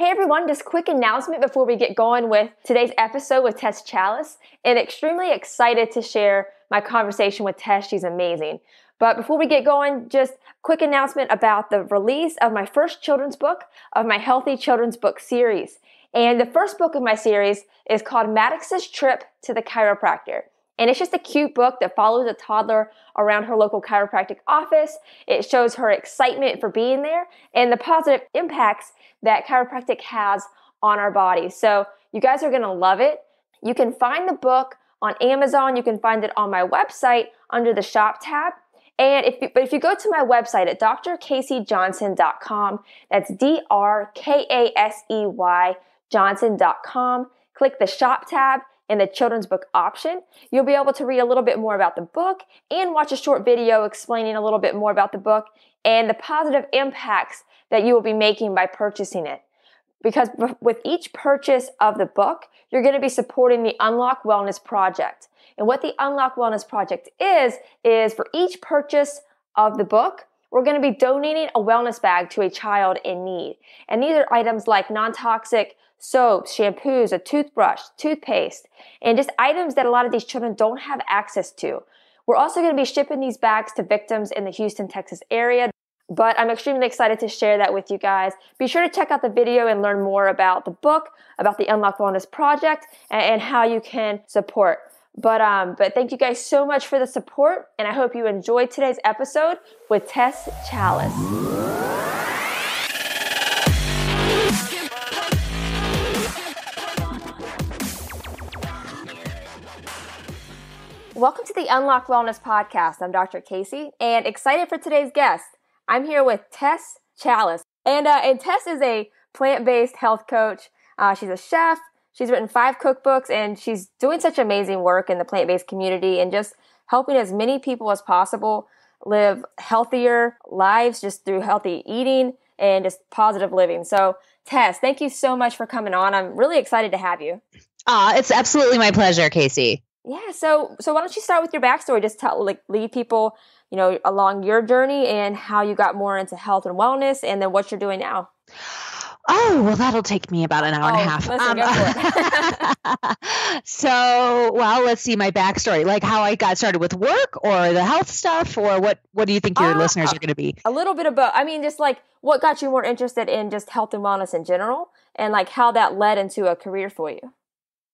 Hey everyone, just quick announcement before we get going with today's episode with Tess Challis. And extremely excited to share my conversation with Tess. She's amazing. But before we get going, just quick announcement about the release of my first children's book of my Healthy Children's Book series. And the first book of my series is called Maddox's Trip to the Chiropractor. And it's just a cute book that follows a toddler around her local chiropractic office. It shows her excitement for being there and the positive impacts that chiropractic has on our bodies. So you guys are going to love it. You can find the book on Amazon. You can find it on my website under the shop tab. And if you go to my website at drcaseyjohnson.com, that's DRKASEY Johnson.com, click the shop tab in the children's book option. You'll be able to read a little bit more about the book and watch a short video explaining a little bit more about the book and the positive impacts that you will be making by purchasing it. Because with each purchase of the book, you're going to be supporting the Unlock Wellness Project. And what the Unlock Wellness Project is for each purchase of the book, we're going to be donating a wellness bag to a child in need. And these are items like non-toxic soaps, shampoos, a toothbrush, toothpaste, and just items that a lot of these children don't have access to. We're also going to be shipping these bags to victims in the Houston, Texas area. But I'm extremely excited to share that with you guys. Be sure to check out the video and learn more about the book, about the Unlock Wellness Project, and how you can support. But thank you guys so much for the support, and I hope you enjoyed today's episode with Tess Challis. Welcome to the Unlock Wellness Podcast. I'm Dr. Casey, and excited for today's guest. I'm here with Tess Challis, and Tess is a plant-based health coach. She's a chef. She's written 5 cookbooks, and she's doing such amazing work in the plant-based community and just helping as many people as possible live healthier lives just through healthy eating and just positive living. So, Tess, thank you so much for coming on. I'm really excited to have you. It's absolutely my pleasure, Casey. Yeah, so why don't you start with your backstory? Just lead people, along your journey and how you got more into health and wellness, and then what you're doing now. Oh, well, that'll take me about an hour and a half. Listen, go for it. So, let's see my backstory, like how I got started with work or the health stuff, or what do you think your listeners are going to be? A little bit of both. I mean, just like what got you more interested in just health and wellness in general, and like how that led into a career for you.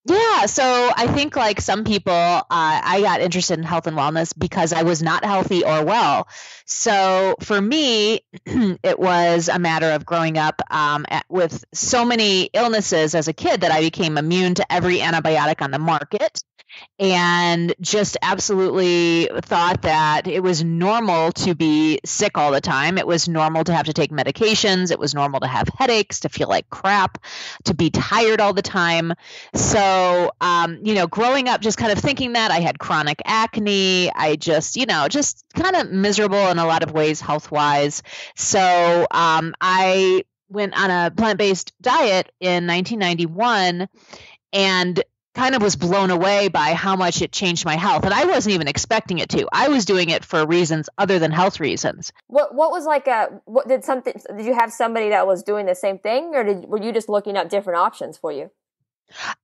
Yeah. So I think like some people, I got interested in health and wellness because I was not healthy or well. So for me, it was a matter of growing up with so many illnesses as a kid that I became immune to every antibiotic on the market. And just absolutely thought that it was normal to be sick all the time. It was normal to have to take medications. It was normal to have headaches, to feel like crap, to be tired all the time. So, growing up, just kind of thinking that I had chronic acne, I just kind of miserable in a lot of ways health-wise. So I went on a plant-based diet in 1991 and kind of was blown away by how much it changed my health. And I wasn't even expecting it to. I was doing it for reasons other than health reasons. What was did you have somebody that was doing the same thing, or were you just looking up different options for you?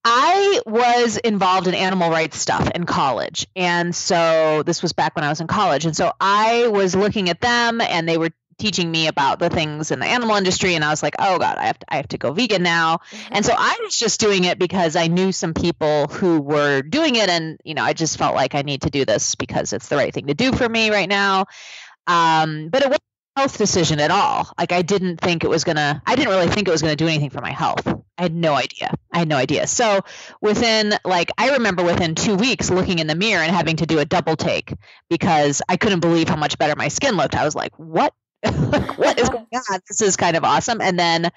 I was involved in animal rights stuff in college. And so this was back when I was in college. And so I was looking at them, and they were teaching me about the things in the animal industry. And I was like, oh God, I have to go vegan now. Mm-hmm. And so I was just doing it because I knew some people who were doing it. And, I just felt like I need to do this because it's the right thing to do for me right now. But it wasn't a health decision at all. Like I didn't really think it was going to do anything for my health. I had no idea. So I remember within 2 weeks looking in the mirror and having to do a double take because I couldn't believe how much better my skin looked. I was like, what? What is going on? This is kind of awesome. And then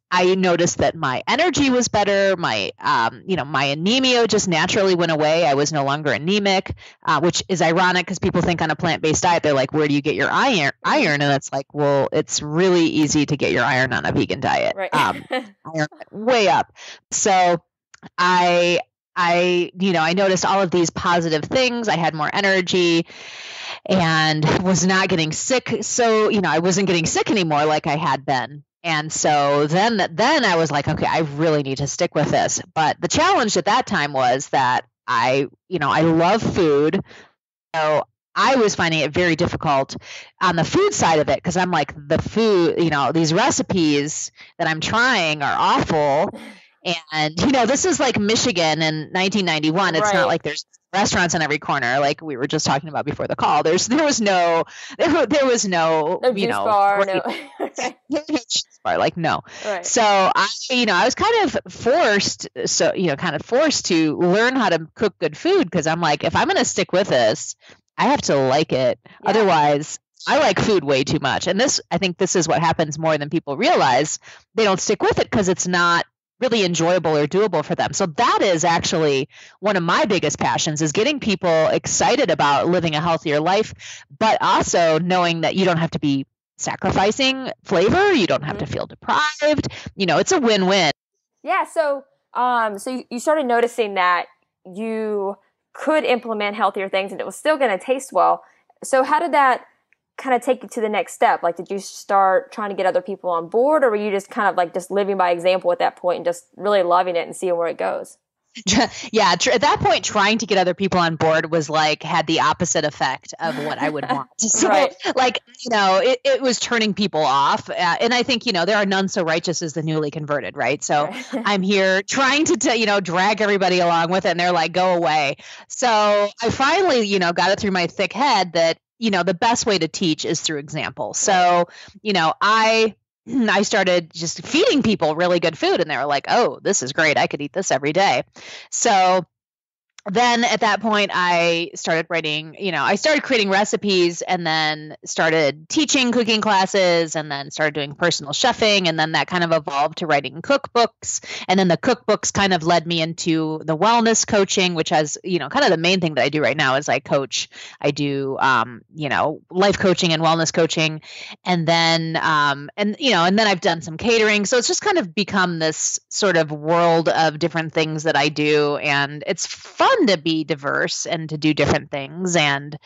I noticed that my energy was better. My anemia just naturally went away. I was no longer anemic, which is ironic because people think on a plant-based diet, they're like, where do you get your iron? And it's like, well, it's really easy to get your iron on a vegan diet. Right. Iron went way up. So I noticed all of these positive things. I had more energy and was not getting sick. So, I wasn't getting sick anymore like I had been. And so then I was like, okay, I really need to stick with this. But the challenge at that time was that I love food. So I was finding it very difficult on the food side of it because I'm like, the food, these recipes that I'm trying are awful. And, this is like Michigan in 1991. It's not like there's restaurants on every corner, like we were just talking about before the call. There was no juice bar, no juice bar, like no. Right. So I was kind of forced to learn how to cook good food because I'm like, if I'm going to stick with this, I have to like it. Yeah. Otherwise, I like food way too much. And I think this is what happens more than people realize. They don't stick with it because it's not really enjoyable or doable for them. So that is actually one of my biggest passions, is getting people excited about living a healthier life, but also knowing that you don't have to be sacrificing flavor. You don't have to feel deprived. It's a win-win. Yeah. So you started noticing that you could implement healthier things and it was still going to taste well. So how did that kind of take you to the next step? Like, did you start trying to get other people on board, or were you just kind of like just living by example at that point and just really loving it and seeing where it goes? Yeah. At that point, trying to get other people on board was like, had the opposite effect of what I would want. So right. like, it was turning people off. And I think, there are none so righteous as the newly converted, right? So I'm here trying to, drag everybody along with it. And they're like, go away. So I finally, got it through my thick head that, the best way to teach is through example. So, I started just feeding people really good food, and they were like, oh, this is great. I could eat this every day. So then at that point, I started writing, I started creating recipes, and then started teaching cooking classes, and then started doing personal chefing. And then that kind of evolved to writing cookbooks. And then the cookbooks kind of led me into the wellness coaching, which has, kind of the main thing that I do right now is I coach. I do, life coaching and wellness coaching. And then, and then I've done some catering. So it's just kind of become this sort of world of different things that I do. And it's fun to be diverse and to do different things. And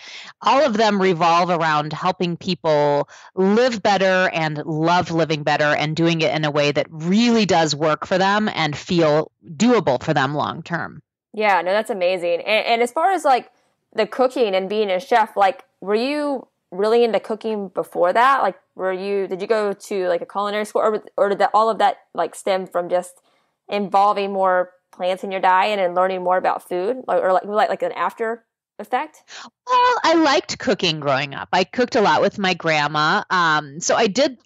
all of them revolve around helping people live better and love living better and doing it in a way that really does work for them and feel doable for them long term. Yeah, no, that's amazing. And as far as like the cooking and being a chef, like, were you really into cooking before that? Like, did you go to like a culinary school, or did all of that like stem from just involving more plants in your diet and learning more about food, or like an after effect? Well, I liked cooking growing up. I cooked a lot with my grandma. So I did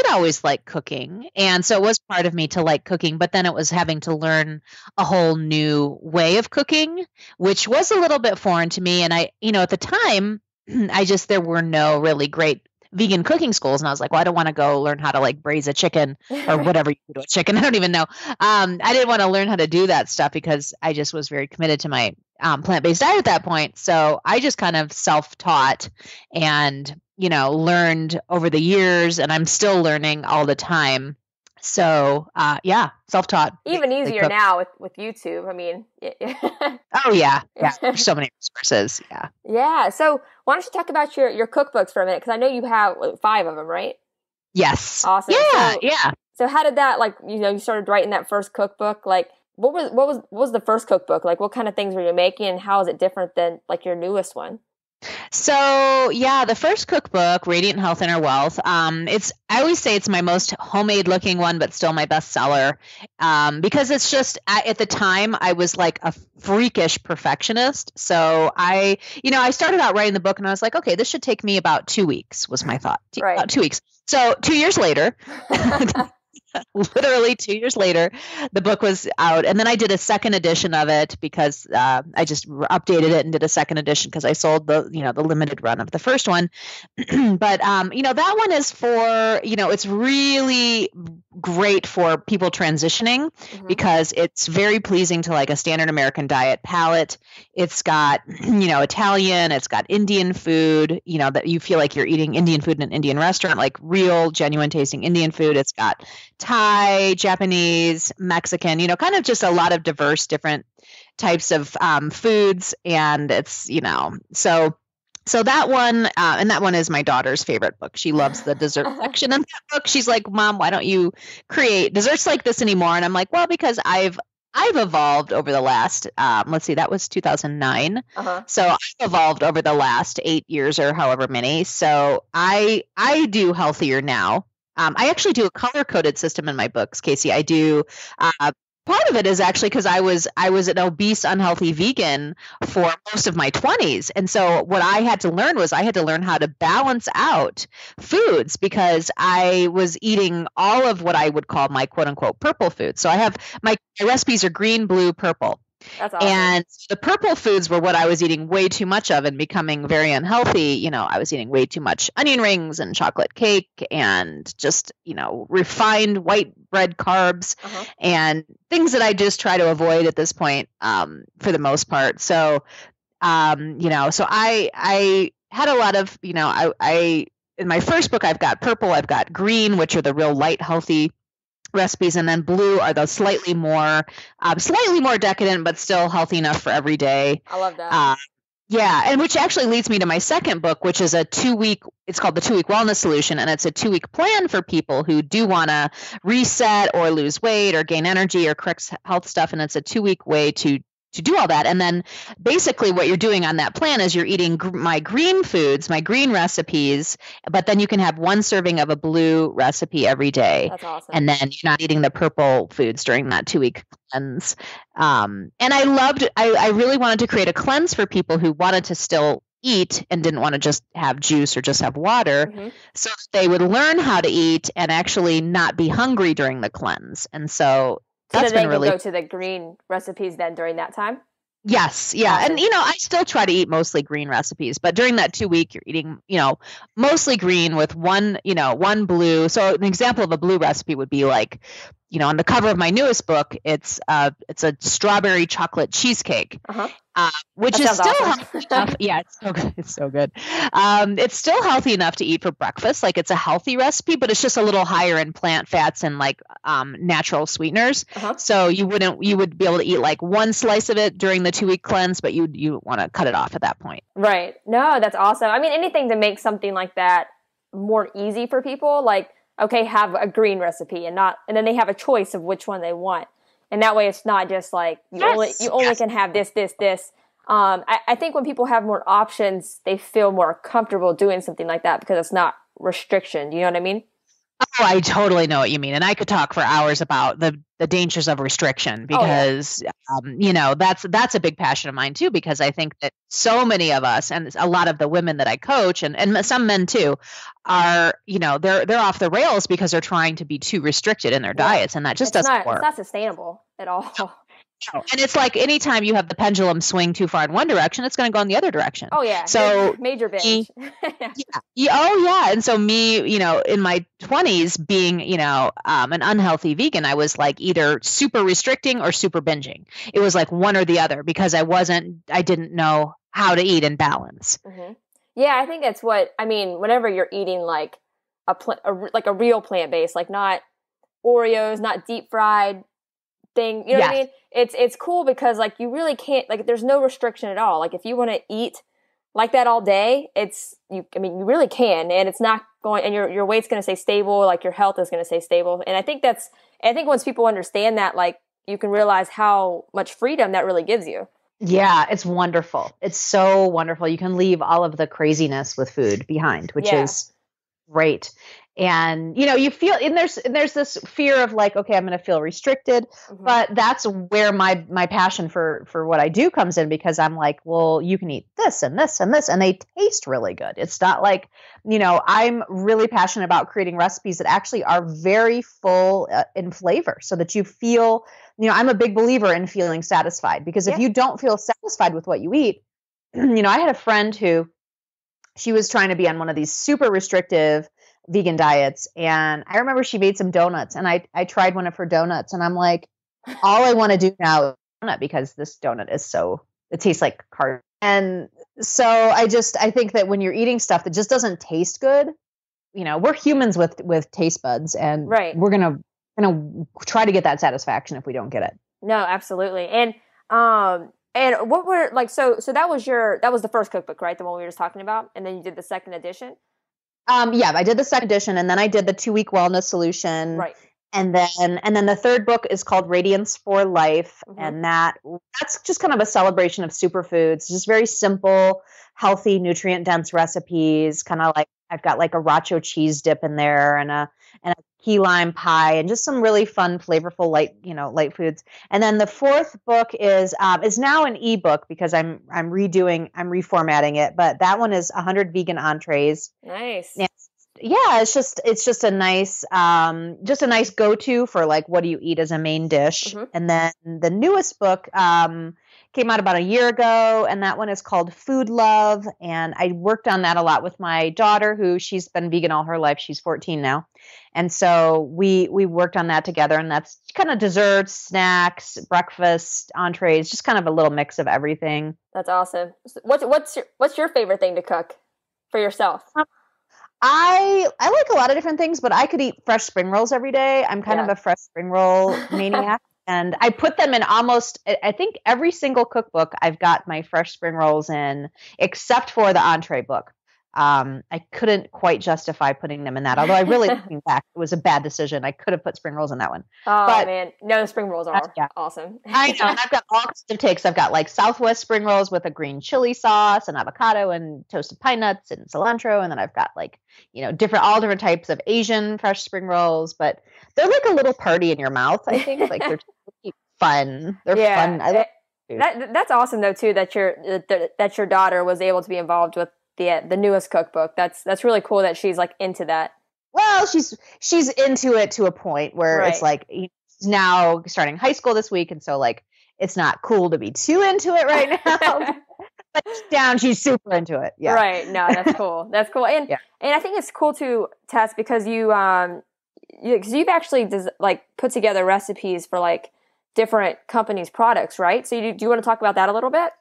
always like cooking. And so it was part of me to like cooking, but then it was having to learn a whole new way of cooking, which was a little bit foreign to me. And I, at the time, there were no really great vegan cooking schools. And I was like, well, I don't want to go learn how to like braise a chicken or whatever you do to a chicken. I don't even know. I didn't want to learn how to do that stuff because I just was very committed to my plant-based diet at that point. So I just kind of self-taught and, learned over the years, and I'm still learning all the time. So, self-taught. Even easier now with YouTube. I mean, oh yeah. There's so many resources. Yeah. Yeah. So why don't you talk about your cookbooks for a minute? Because I know you have 5 of them, right? Yes. Awesome. Yeah. So how did that, like, you started writing that first cookbook? Like, what was the first cookbook? Like, what kind of things were you making, and how is it different than like your newest one? So the first cookbook, Radiant Health Inner Wealth, I always say it's my most homemade looking one, but still my bestseller, because it's just, at the time I was like a freakish perfectionist. So I started out writing the book and I was like, okay, this should take me about 2 weeks was my thought. Right. About 2 weeks. So 2 years later, literally 2 years later, the book was out. And then I did a second edition of it because I just updated it and did a second edition because I sold the limited run of the first one. But, that one is for, it's really great for people transitioning because it's very pleasing to like a standard American diet palate. It's got, Italian, it's got Indian food, that you feel like you're eating Indian food in an Indian restaurant, like real, genuine tasting Indian food. It's got Thai, Japanese, Mexican, kind of just a lot of diverse different types of foods. And it's, so So that one, and that one is my daughter's favorite book. She loves the dessert section in that book. She's like, Mom, why don't you create desserts like this anymore? And I'm like, well, because I've evolved over the last, let's see, that was 2009. So I've evolved over the last 8 years or however many. So I do healthier now. I actually do a color coded system in my books, Casey. I do. Part of it is actually because I was an obese, unhealthy vegan for most of my 20s. And so what I had to learn was I had to learn how to balance out foods because I was eating all of what I would call my quote unquote purple foods. So I have my recipes are green, blue, purple. That's awesome. And the purple foods were what I was eating way too much of and becoming very unhealthy. You know, I was eating way too much onion rings and chocolate cake and just, you know, refined white bread carbs and things that I just try to avoid at this point for the most part. So, you know, so I had a lot of, you know, I in my first book, I've got purple, I've got green, which are the real light, healthy recipes, and then blue are those slightly more decadent, but still healthy enough for every day. I love that. Yeah, and which actually leads me to my second book, which is a 2-week. It's called the 2-week Wellness Solution, and it's a 2-week plan for people who do want to reset or lose weight or gain energy or correct health stuff, and it's a 2-week way to do all that. And then basically what you're doing on that plan is you're eating my green foods, my green recipes, but then you can have one serving of a blue recipe every day. That's awesome. And then you're not eating the purple foods during that 2-week cleanse. And I really wanted to create a cleanse for people who wanted to still eat and didn't want to just have juice or just have water, so that they would learn how to eat and actually not be hungry during the cleanse. And so that's been really. Go to the green recipes then during that time? Yes. Yeah. Awesome. And, you know, I still try to eat mostly green recipes, but during that 2-week, you're eating, you know, mostly green with one blue. So an example of a blue recipe would be like, you know, on the cover of my newest book, it's a strawberry chocolate cheesecake, which is still healthy enough. Yeah, it's so good. It's so good. It's still healthy enough to eat for breakfast. Like it's a healthy recipe, but it's just a little higher in plant fats and like natural sweeteners. So you would be able to eat like one slice of it during the 2-week cleanse, but you want to cut it off at that point. Right. No, that's awesome. I mean, anything to make something like that more easy for people, like, okay, have a green recipe and then they have a choice of which one they want. And that way it's not just like, you only can have this. I think when people have more options, they feel more comfortable doing something like that because it's not restriction. Do you know what I mean? Oh, I totally know what you mean. And I could talk for hours about the dangers of restriction because, you know, that's a big passion of mine too, because I think that so many of us and a lot of the women that I coach and some men too are, you know, they're off the rails because they're trying to be too restricted in their diets. And that just doesn't work. It's not sustainable at all. And it's like anytime you have the pendulum swing too far in one direction, it's going to go in the other direction. Oh, yeah. So major binge. And so me, you know, in my 20s being, you know, an unhealthy vegan, I was like either super restricting or super binging. It was like one or the other because I didn't know how to eat in balance. Yeah, I think that's whenever you're eating like a real plant-based, like not Oreos, not deep fried thing, you know what I mean? It's cool because like you really can't, like there's no restriction at all. Like if you want to eat like that all day, you really can, and it's not going, and your weight's going to stay stable, like your health is going to stay stable. And I think once people understand that, like you can realize how much freedom that really gives you. Yeah, it's wonderful. It's so wonderful. You can leave all of the craziness with food behind, which is great. And, you know, you feel, and there's this fear of like, okay, I'm going to feel restricted, but that's where my passion for what I do comes in, because I'm like, well, you can eat this and this and this, and they taste really good. It's not like, you know, I'm really passionate about creating recipes that actually are very full in flavor so that you feel, you know, I'm a big believer in feeling satisfied, because if you don't feel satisfied with what you eat, you know, I had a friend who, she was trying to be on one of these super restrictive vegan diets. And I remember she made some donuts, and I tried one of her donuts, and I'm like, all I want to do now is donut, because this donut it tastes like cardboard. And so I think that when you're eating stuff that just doesn't taste good, you know, we're humans with taste buds, and we're going to try to get that satisfaction if we don't get it. No, absolutely. And And what were like so that was the first cookbook, right? The one we were just talking about, and then you did the second edition. Yeah, I did the second edition, and then I did the 2-week wellness solution. Right. And then the third book is called Radiance for Life, and that's just kind of a celebration of superfoods, just very simple, healthy, nutrient-dense recipes. Kind of like I've got like a racho cheese dip in there, and a key lime pie, and just some really fun, flavorful, light foods. And then the fourth book is now an ebook because I'm reformatting it, but that one is 100 vegan entrees. Nice. And yeah, it's just a nice go-to for like, what do you eat as a main dish? And then the newest book came out about a year ago, and that one is called Food Love. And I worked on that a lot with my daughter, who she's been vegan all her life. She's 14 now. And so we worked on that together, and that's kind of desserts, snacks, breakfast, entrees, just kind of a little mix of everything. That's awesome. What's your favorite thing to cook for yourself? I like a lot of different things, but I could eat fresh spring rolls every day. I'm kind of a fresh spring roll maniac. And I put them in I think every single cookbook I've got my fresh spring rolls in, except for the entree book. I couldn't quite justify putting them in that. Although I really, looking back, it was a bad decision. I could have put spring rolls in that one. Oh, man. No, the spring rolls are awesome. I know. And I've got all kinds of takes. I've got like Southwest spring rolls with a green chili sauce and avocado and toasted pine nuts and cilantro. And then I've got like, all different types of Asian fresh spring rolls. But they're like a little party in your mouth, I think. Like they're fun. They're fun. I love that's awesome though too, that your daughter was able to be involved with the newest cookbook. That's really cool that she's like into that. Well, she's into it to a point where it's like she's now starting high school this week, and so like it's not cool to be too into it right now. But down, she's super into it. Yeah. Right. No, that's cool. That's cool. And and I think it's cool too, Tess, because you've actually put together recipes for like different companies' products, right? So do you want to talk about that a little bit?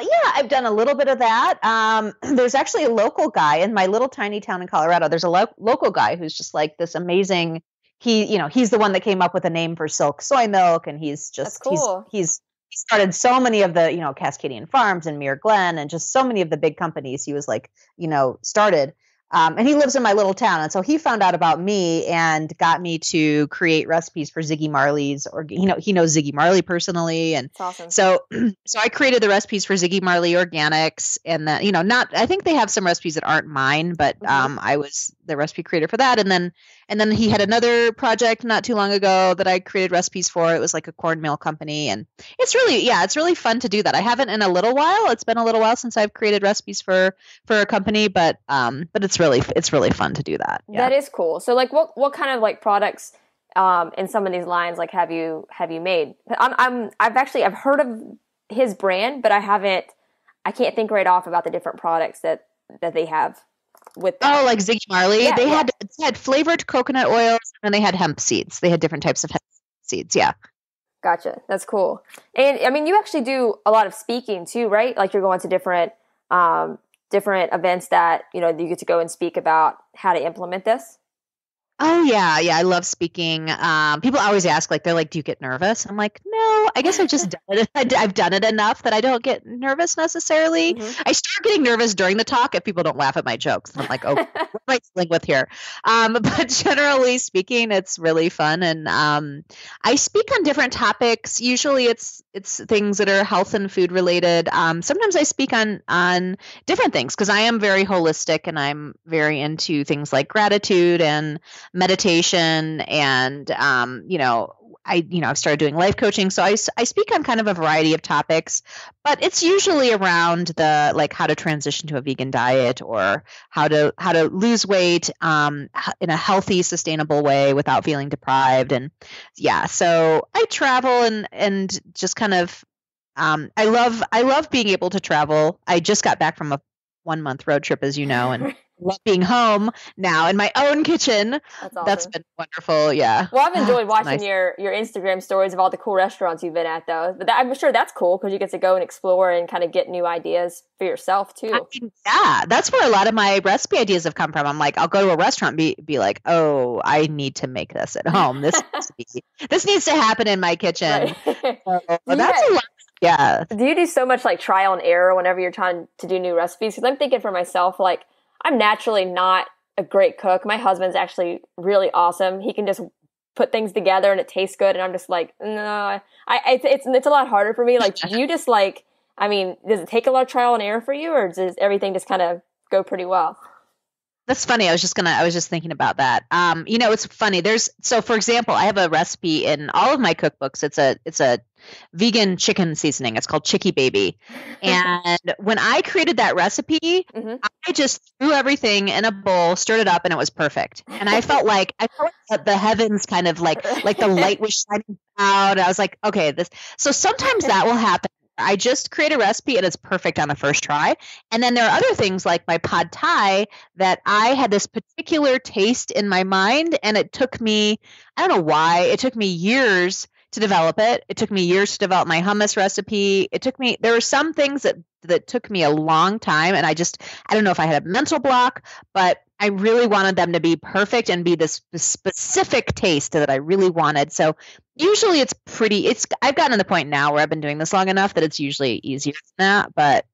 Yeah, I've done a little bit of that. There's actually a local guy in my little tiny town in Colorado. There's a local guy who's just like this amazing. He's the one that came up with a name for Silk soy milk, and he's just cool. He started so many of the Cascadian Farms and Muir Glen, and just so many of the big companies he was like started. And he lives in my little town. And so he found out about me and got me to create recipes for Ziggy Marley's, or, he knows Ziggy Marley personally. And that's awesome. So I created the recipes for Ziggy Marley Organics, and that, I think they have some recipes that aren't mine, but, I was the recipe creator for that. And then he had another project not too long ago that I created recipes for. It was like a cornmeal company. And it's really fun to do that. I haven't in a little while. It's been a little while since I've created recipes for a company, but it's really fun to do that. Yeah. That is cool. So like what kind of like products in some of these lines like have you made? I've heard of his brand, but I can't think right off about the different products that they have with that. Oh, like Ziggy Marley. Yeah, they had flavored coconut oils, and they had hemp seeds. They had different types of hemp seeds. Yeah. Gotcha. That's cool. And I mean, you actually do a lot of speaking too, right? Like you're going to different events that, you get to go and speak about how to implement this. Oh yeah. Yeah. I love speaking. People always ask, like, they're like, do you get nervous? I'm like, no, I guess I've just done it. I've done it enough that I don't get nervous necessarily. I start getting nervous during the talk if people don't laugh at my jokes. And I'm like, oh, what am I dealing with here? But generally speaking, it's really fun. And I speak on different topics. Usually it's things that are health and food related. Sometimes I speak on different things because I am very holistic, and I'm very into things like gratitude and meditation, and I've started doing life coaching, so I speak on kind of a variety of topics, but it's usually around the like how to transition to a vegan diet, or how to lose weight in a healthy, sustainable way without feeling deprived. And so I travel and just kind of I love being able to travel. I just got back from a 1-month road trip, as you know, and love being home now in my own kitchen. That's awesome. That's been wonderful. Yeah. Well, I've enjoyed watching your Instagram stories of all the cool restaurants you've been at, though. But I'm sure that's cool because you get to go and explore and kind of get new ideas for yourself too. I mean, yeah, that's where a lot of my recipe ideas have come from. I'm like, I'll go to a restaurant and be like, oh, I need to make this at home. This needs to happen in my kitchen. Right. That's a lot of Yeah. Do you do so much like trial and error whenever you're trying to do new recipes? Because I'm thinking for myself, like I'm naturally not a great cook. My husband's actually really awesome. He can just put things together and it tastes good. And I'm just like, no, it's a lot harder for me. Like, do you just like, I mean, does it take a lot of trial and error for you, or does everything just kind of go pretty well? That's funny. I was just thinking about that. It's funny. So for example, I have a recipe in all of my cookbooks. It's a vegan chicken seasoning. It's called Chicky Baby. And when I created that recipe, I just threw everything in a bowl, stirred it up, and it was perfect. And I felt like the heavens kind of like the light was shining out. I was like, okay, so sometimes that will happen. I just create a recipe and it's perfect on the first try. And then there are other things like my pad thai that I had this particular taste in my mind, and it took me, I don't know why, it took me years to develop it. It took me years to develop my hummus recipe. There were some things that took me a long time, and I don't know if I had a mental block, but I really wanted them to be perfect and be this specific taste that I really wanted. So usually I've gotten to the point now where I've been doing this long enough that it's usually easier than that, but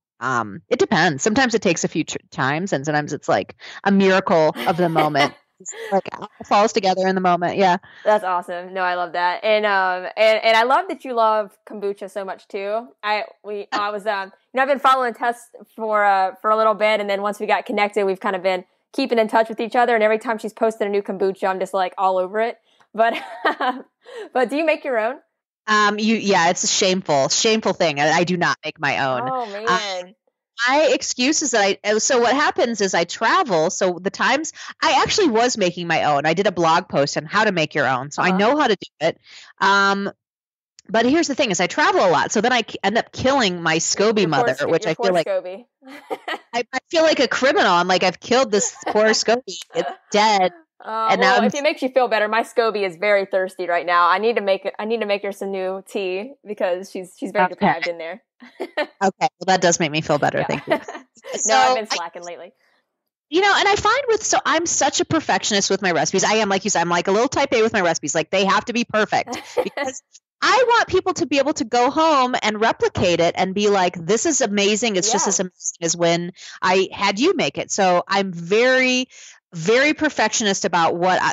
it depends. Sometimes it takes a few times, and sometimes it's like a miracle of the moment. It's like it falls together in the moment. Yeah. That's awesome. No, I love that. And I love that you love kombucha so much too. I was I've been following Tess for a little bit, and then once we got connected, we've kind of been keeping in touch with each other, and every time she's posted a new kombucha, I'm just like all over it. But but do you make your own? It's a shameful thing. I do not make my own. Oh man. My excuse is so what happens is I travel. So the times I actually was making my own. I did a blog post on how to make your own. So I know how to do it. But here's the thing is I travel a lot. So then I end up killing my SCOBY mother, which I feel like SCOBY. I feel like a criminal. I'm like, I've killed this poor SCOBY. It's dead. And now if it makes you feel better, my SCOBY is very thirsty right now. I need to make her some new tea because she's very deprived in there. Okay, well that does make me feel better. Yeah. Thank you. No, I've been slacking lately. And I find I'm such a perfectionist with my recipes. I am, like you said, I'm like a little type A with my recipes. Like they have to be perfect because I want people to be able to go home and replicate it and be like, this is amazing. It's just as amazing as when I had you make it. So I'm very, very perfectionist about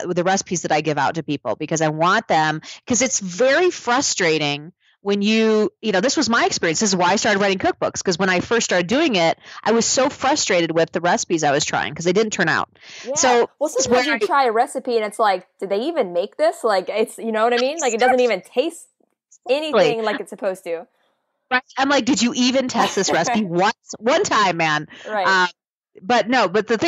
the recipes that I give out to people because I want them, because it's very frustrating when this was my experience. This is why I started writing cookbooks, because when I first started doing it, I was so frustrated with the recipes I was trying because they didn't turn out. Yeah. So sometimes you try a recipe and it's like, did they even make this? Like, it's, you know what I mean? Like, it doesn't even taste anything like it's supposed to. Right. I'm like, did you even test this recipe one time, man? Right.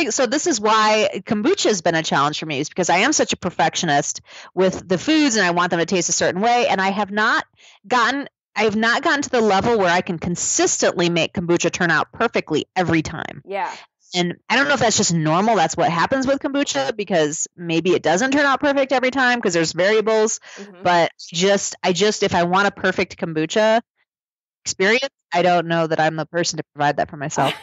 So this is why kombucha has been a challenge for me, is because I am such a perfectionist with the foods and I want them to taste a certain way. And I have not gotten to the level where I can consistently make kombucha turn out perfectly every time. Yeah. And I don't know if that's just normal. That's what happens with kombucha, because maybe it doesn't turn out perfect every time because there's variables. Mm-hmm. But if I want a perfect kombucha experience, I don't know that I'm the person to provide that for myself.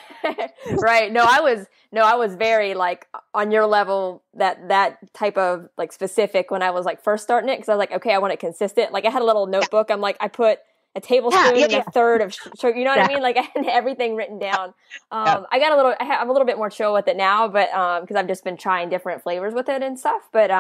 Right. No, I was very like on your level, that type of like specific when I was like first starting it, because I was like, okay, I want it consistent. Like I had a little notebook. I'm like, I put a tablespoon and a third of sugar. You know what I mean? Like I had everything written down. I'm a little bit more chill with it now, but because I've just been trying different flavors with it and stuff. But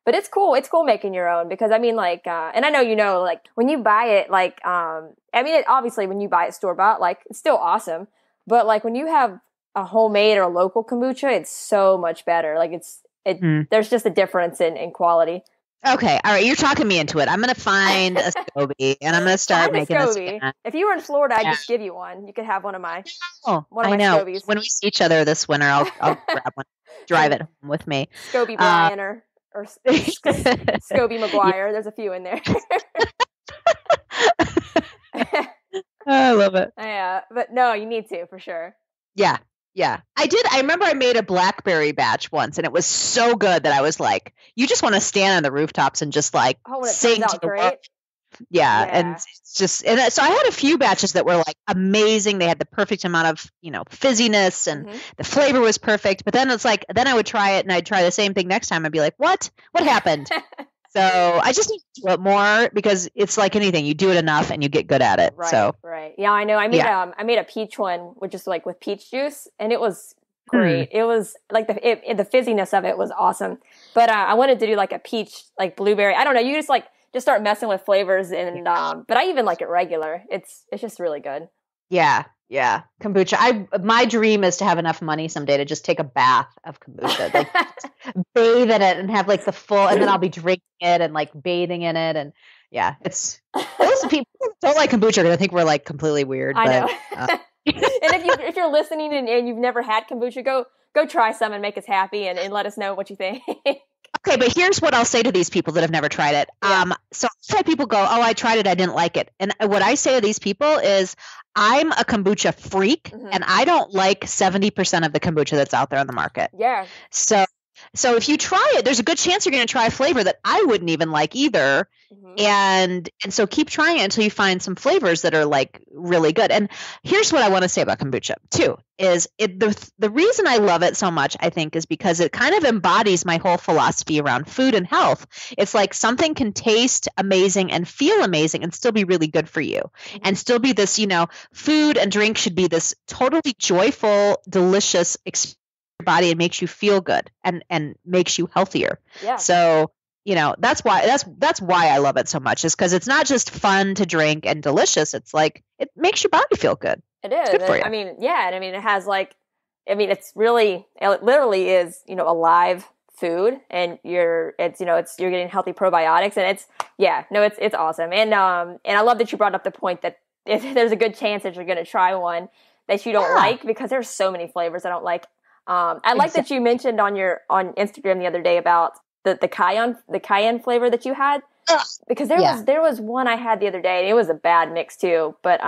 it's cool. It's cool making your own, because I mean, like, and I know, like when you buy it, like, obviously when you buy it store bought, like it's still awesome. But like when you have a homemade or a local kombucha, it's so much better. Like there's just a difference in quality. Okay. All right. You're talking me into it. I'm going to find a SCOBY and I'm going to start making this. If you were in Florida, I'd just give you one. You could have one of my SCOBYs. When we see each other this winter, I'll grab one, drive it home with me. SCOBY Brian or SCOBY McGuire. There's a few in there. I love it. Yeah, but no, you need to for sure. Yeah. I did. I remember I made a blackberry batch once, and it was so good that I was like, you just want to stand on the rooftops and just like sing to the world. Yeah, and it's just, and so I had a few batches that were like amazing. They had the perfect amount of, fizziness, and the flavor was perfect. But then it's like, then I would try it and I'd try the same thing next time. I'd be like, what happened? So I just need to do it more because it's like anything. You do it enough and you get good at it. Right, so right. Yeah, I know. I made a peach one, which is like with peach juice, and it was great. It was like the fizziness of it was awesome. But I wanted to do like a peach, like blueberry. I don't know. You just start messing with flavors, and but I even like it regular. It's just really good. Yeah. Kombucha. My dream is to have enough money someday to just take a bath of kombucha, like bathe in it and have like the full, and then I'll be drinking it and like bathing in it. And yeah, those people who don't like kombucha are going to think we're like completely weird. I know. And if you're listening and you've never had kombucha, go try some and make us happy and let us know what you think. Okay, but here's what I'll say to these people that have never tried it. Yeah. So I've had people go, "Oh, I tried it, I didn't like it." And what I say to these people is, I'm a kombucha freak, and I don't like 70% of the kombucha that's out there on the market. Yeah. So if you try it, there's a good chance you're going to try a flavor that I wouldn't even like either. And so keep trying it until you find some flavors that are like really good. And here's what I want to say about kombucha too, is the reason I love it so much, I think, is because it kind of embodies my whole philosophy around food and health. It's like something can taste amazing and feel amazing and still be really good for you, and still be this, food and drink should be this totally joyful, delicious experience for your body, and makes you feel good and makes you healthier. Yeah. So that's why I love it so much, is because it's not just fun to drink and delicious. It's like it makes your body feel good. It is. It's good for you. I mean, yeah. And I mean, it has it literally is, a live food, and you're getting healthy probiotics, and it's awesome. And I love that you brought up the point that if there's a good chance that you're going to try one that you don't like, because there's so many flavors I don't like. I like that you mentioned on Instagram the other day about the cayenne flavor that you had, because there was one I had the other day, and it was a bad mix too. But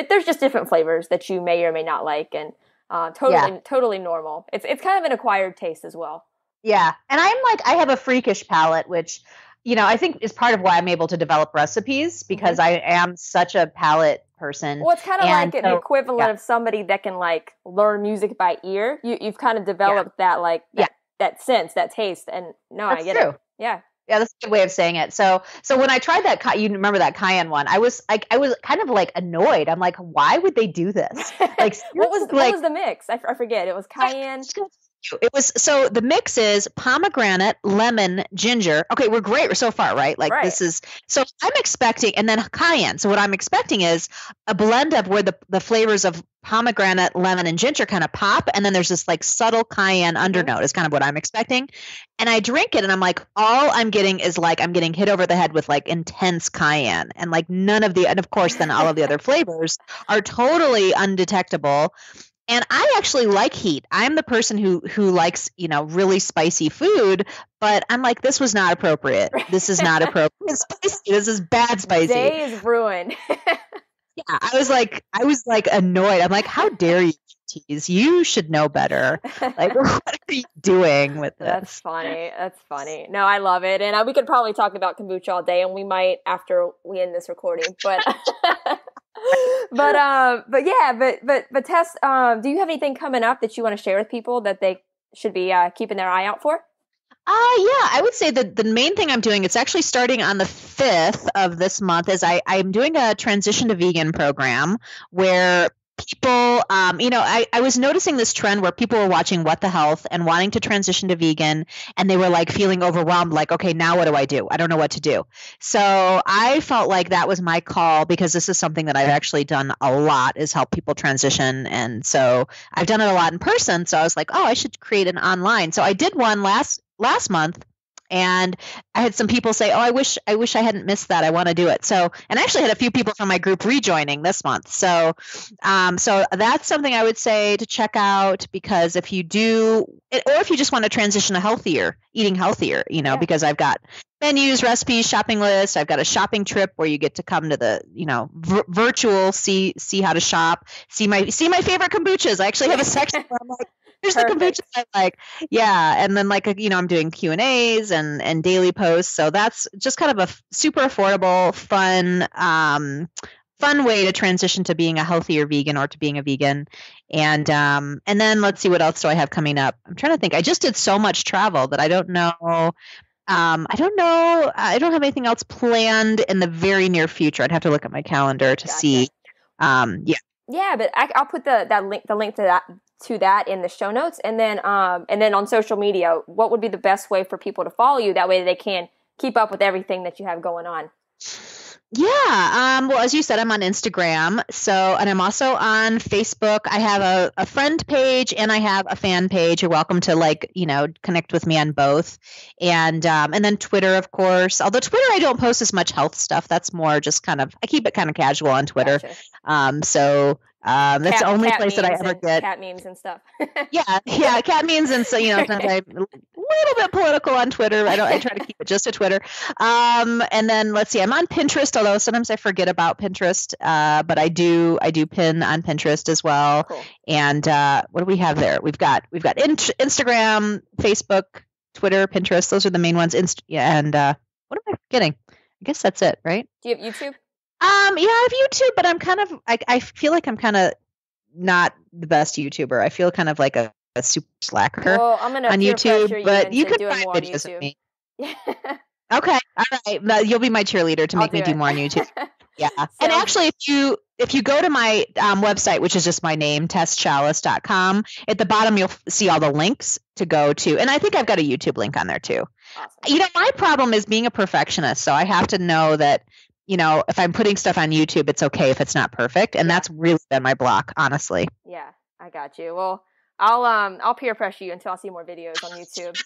there's just different flavors that you may or may not like, and totally normal. It's kind of an acquired taste as well. Yeah, and I have a freakish palate, which I think is part of why I'm able to develop recipes, because I am such a palate person. Well, it's kind of like the equivalent of somebody that can like learn music by ear. You've kind of developed that that sense, that taste, and I get it. Yeah. Yeah, that's a good way of saying it. So when I tried that, you remember that cayenne one? I was kind of like annoyed. I'm like, why would they do this? Like, what was the mix? I forget. It was cayenne. So the mix is pomegranate, lemon, ginger. Okay, we're great so far, right? Like This is, so I'm expecting, and then cayenne. So what I'm expecting is a blend of where the flavors of pomegranate, lemon, and ginger kind of pop, and then there's this like subtle cayenne undernote is kind of what I'm expecting. And I drink it, and I'm like, all I'm getting is like I'm getting hit over the head with like intense cayenne, and like and of course then all of the other flavors are totally undetectable. And I actually like heat. I'm the person who likes, really spicy food, but I'm like, this was not appropriate. This is not appropriate spicy. This is bad spicy. Day is ruined. Yeah, I was like annoyed. I'm like, how dare you tease? You should know better. Like, what are you doing with this? That's funny. No, I love it. And we could probably talk about kombucha all day, and we might after we end this recording, but but Tess, do you have anything coming up that you want to share with people that they should be keeping their eye out for? Yeah, I would say that the main thing I'm doing, it's actually starting on the 5th of this month, is I'm doing a transition to vegan program where people, I was noticing this trend where people were watching What the Health and wanting to transition to vegan, and they were like feeling overwhelmed, like, okay, now what do I do? I don't know what to do. So I felt like that was my call, because this is something that I've actually done a lot, is help people transition. And so I've done it a lot in person. So I was like, oh, I should create an online. So I did one last month, and I had some people say, oh, I wish I hadn't missed that. I want to do it. So, and I actually had a few people from my group rejoining this month. So that's something I would say to check out, because if you do, or if you just want to transition to eating healthier, because I've got menus, recipes, shopping lists. I've got a shopping trip where you get to come to the, virtual, see how to shop, see my favorite kombuchas. I actually have a section where I'm like, here's the kombucha I like. Yeah. And then I'm doing Q&As and daily posts. So that's just kind of a super affordable, fun way to transition to being a healthier vegan, or to being a vegan. And then let's see, what else do I have coming up? I'm trying to think. I just did so much travel that I don't know. I don't know. I don't have anything else planned in the very near future. I'd have to look at my calendar to see. Yeah. Yeah, but I'll put the link to that in the show notes, and then on social media, what would be the best way for people to follow you? That way they can keep up with everything that you have going on. Yeah. Well, as you said, I'm on Instagram. And I'm also on Facebook. I have a friend page and I have a fan page. You're welcome to connect with me on both. And then Twitter, of course. Although Twitter, I don't post as much health stuff. That's more just I keep it kind of casual on Twitter. Gotcha. That's the only place that I ever get cat memes and stuff. yeah, cat memes, and so sometimes I'm a little bit political on Twitter. I try to keep it just to Twitter. And then let's see, I'm on Pinterest, although sometimes I forget about Pinterest. But I do pin on Pinterest as well. Cool. And what do we have there? We've got Instagram, Facebook, Twitter, Pinterest. Those are the main ones. And what am I forgetting? I guess that's it, right? Do you have YouTube? Yeah, I have YouTube, but I'm kind of I feel like I'm kind of not the best YouTuber. I feel kind of like a super slacker I'm gonna on YouTube, but you can find more videos of me. Okay, all right. You'll be my cheerleader to make me do more on YouTube. Yeah, and actually, if you go to my website, which is just my name, tesschallis.com, at the bottom you'll see all the links to go to, and I think I've got a YouTube link on there too. Awesome. My problem is being a perfectionist, so I have to know that. If I'm putting stuff on YouTube, it's okay if it's not perfect. And that's really been my block, honestly. Yeah, I got you. Well, I'll peer pressure you until I see more videos on YouTube.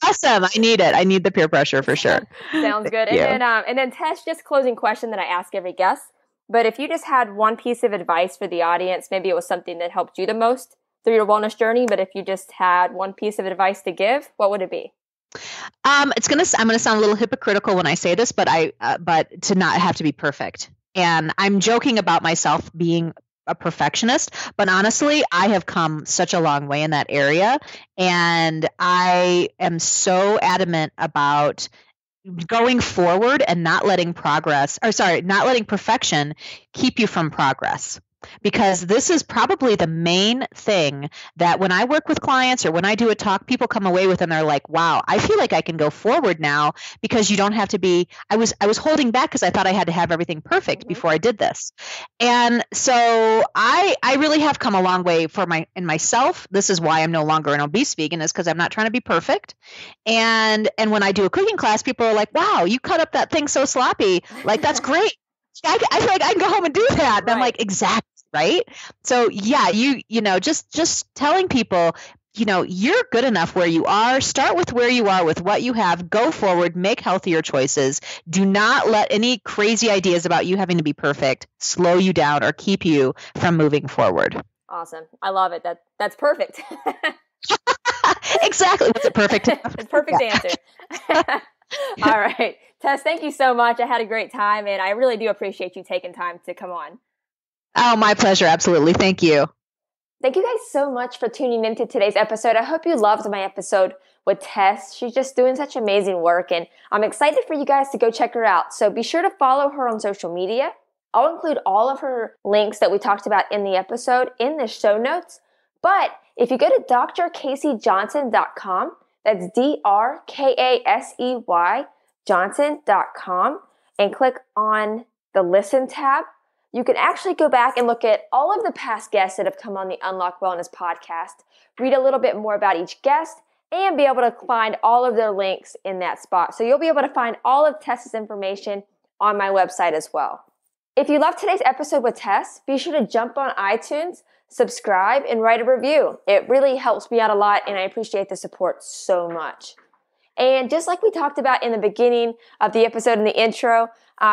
Awesome. I need it. I need the peer pressure for sure. Sounds good. And then Tess, just closing question that I ask every guest. But if you just had one piece of advice for the audience, maybe it was something that helped you the most through your wellness journey, but if you just had one piece of advice to give, what would it be? I'm gonna sound a little hypocritical when I say this, but but to not have to be perfect. And I'm joking about myself being a perfectionist, but honestly, I have come such a long way in that area, and I am so adamant about going forward and not letting perfection keep you from progress. Because this is probably the main thing that when I work with clients or when I do a talk, people come away with and they're like, wow, I feel like I can go forward now because you don't have to be, I was holding back because I thought I had to have everything perfect before I did this. And so I really have come a long way in myself. This is why I'm no longer an obese vegan, is because I'm not trying to be perfect. And when I do a cooking class, people are like, wow, you cut up that thing so sloppy. Like, that's great. I feel like I can go home and do that. And I'm like, exactly. Right. So yeah, just telling people, you're good enough where you are. Start with where you are with what you have. Go forward, make healthier choices. Do not let any crazy ideas about you having to be perfect slow you down or keep you from moving forward. Awesome. I love it. That's perfect. Exactly. Was it perfect? It's perfect answer. All right. Tess, thank you so much. I had a great time, and I really do appreciate you taking time to come on. Oh, my pleasure. Absolutely. Thank you. Thank you guys so much for tuning into today's episode. I hope you loved my episode with Tess. She's just doing such amazing work, and I'm excited for you guys to go check her out. So be sure to follow her on social media. I'll include all of her links that we talked about in the episode in the show notes. But if you go to drkaseyjohnson.com, that's DRKASEY Johnson.com, and click on the Listen tab, you can actually go back and look at all of the past guests that have come on the Unlock Wellness podcast, read a little bit more about each guest, and be able to find all of their links in that spot. So you'll be able to find all of Tess's information on my website as well. If you loved today's episode with Tess, be sure to jump on iTunes, subscribe, and write a review. It really helps me out a lot, and I appreciate the support so much. And just like we talked about in the beginning of the episode in the intro,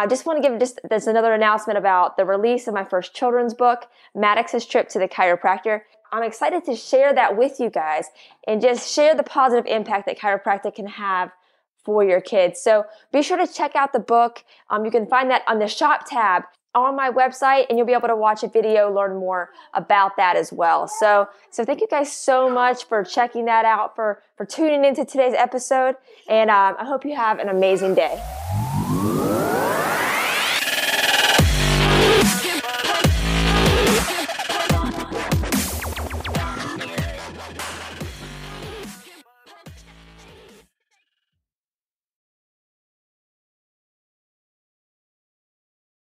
just want to give this another announcement about the release of my first children's book, Maddox's Trip to the Chiropractor. I'm excited to share that with you guys and just share the positive impact that chiropractic can have for your kids. So be sure to check out the book. You can find that on the shop tab on my website, and you'll be able to watch a video, learn more about that as well. So thank you guys so much for checking that out, for tuning into today's episode, and I hope you have an amazing day.